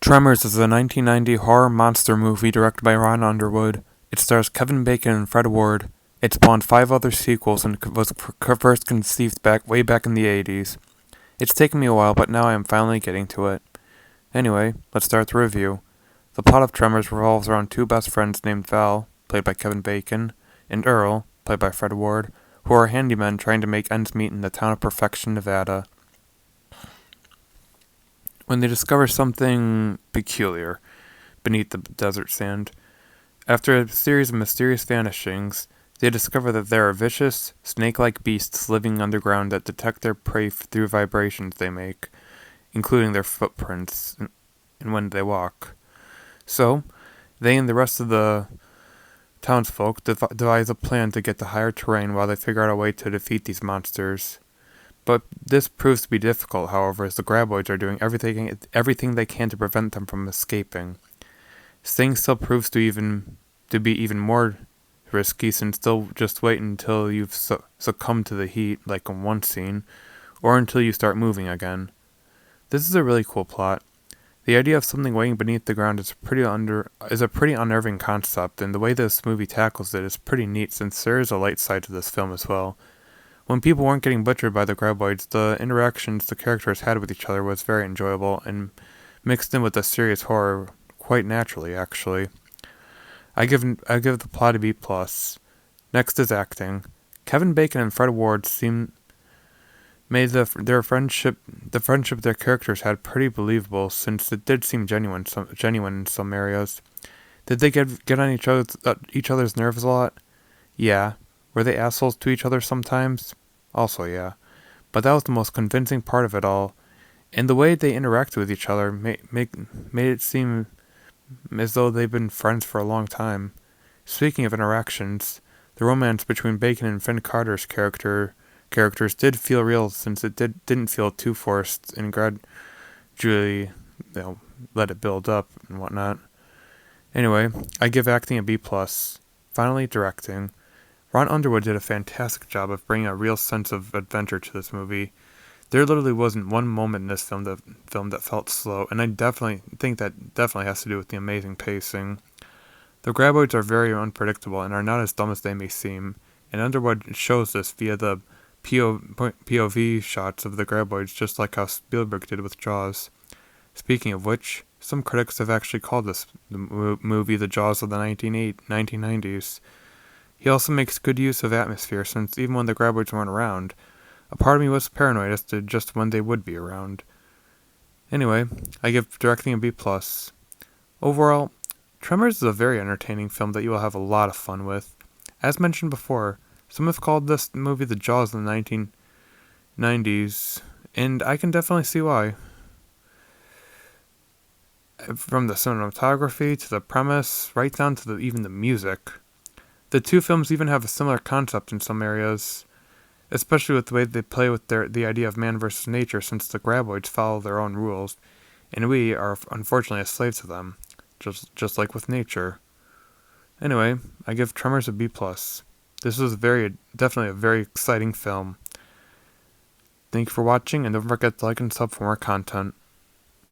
Tremors is a 1990 horror monster movie directed by Ron Underwood. It stars Kevin Bacon and Fred Ward. It spawned 5 other sequels and was first conceived way back in the 80s. It's taken me a while, but now I am finally getting to it. Anyway, let's start the review. The plot of Tremors revolves around 2 best friends named Val, played by Kevin Bacon, and Earl, played by Fred Ward, who are handymen trying to make ends meet in the town of Perfection, Nevada. When they discover something peculiar beneath the desert sand, after a series of mysterious vanishings, they discover that there are vicious, snake-like beasts living underground that detect their prey through vibrations they make, including their footprints and when they walk. So, they and the rest of the townsfolk devise a plan to get to higher terrain while they figure out a way to defeat these monsters. But this proves to be difficult, however, as the graboids are doing everything they can to prevent them from escaping. Staying still proves to be even more risky, since they'll just wait until you've succumbed to the heat, like in one scene, or until you start moving again. This is a really cool plot. The idea of something waiting beneath the ground is a pretty unnerving concept, and the way this movie tackles it is pretty neat, since there is a light side to this film as well. When people weren't getting butchered by the graboids, the interactions the characters had with each other was very enjoyable and mixed in with the serious horror quite naturally, actually. I give the plot a B+. Next is acting. Kevin Bacon and Fred Ward made the friendship their characters had pretty believable, since it did seem genuine in some areas. Did they get on each other's nerves a lot? Yeah. Were they assholes to each other sometimes? Also, yeah. But that was the most convincing part of it all. And the way they interacted with each other made it seem as though they've been friends for a long time. Speaking of interactions, the romance between Bacon and Finn Carter's characters did feel real, since it didn't feel too forced and gradually, let it build up and whatnot. Anyway, I give acting a B+. Finally, directing. Ron Underwood did a fantastic job of bringing a real sense of adventure to this movie. There literally wasn't one moment in this film that felt slow, and I definitely think that has to do with the amazing pacing. The graboids are very unpredictable and are not as dumb as they may seem, and Underwood shows this via the POV shots of the graboids, just like how Spielberg did with Jaws. Speaking of which, some critics have actually called the movie the Jaws of the 1990s. He also makes good use of atmosphere, since even when the graboids weren't around, a part of me was paranoid as to just when they would be around. Anyway, I give directing a B+. Overall, Tremors is a very entertaining film that you will have a lot of fun with. As mentioned before, some have called this movie the Jaws of the 1990s, and I can definitely see why. From the cinematography to the premise, right down to even the music. The 2 films even have a similar concept in some areas, especially with the way they play with the idea of man versus nature, since the graboids follow their own rules, and we are unfortunately a slave to them, just like with nature. Anyway, I give Tremors a B+. This was definitely a very exciting film. Thank you for watching, and don't forget to like and sub for more content.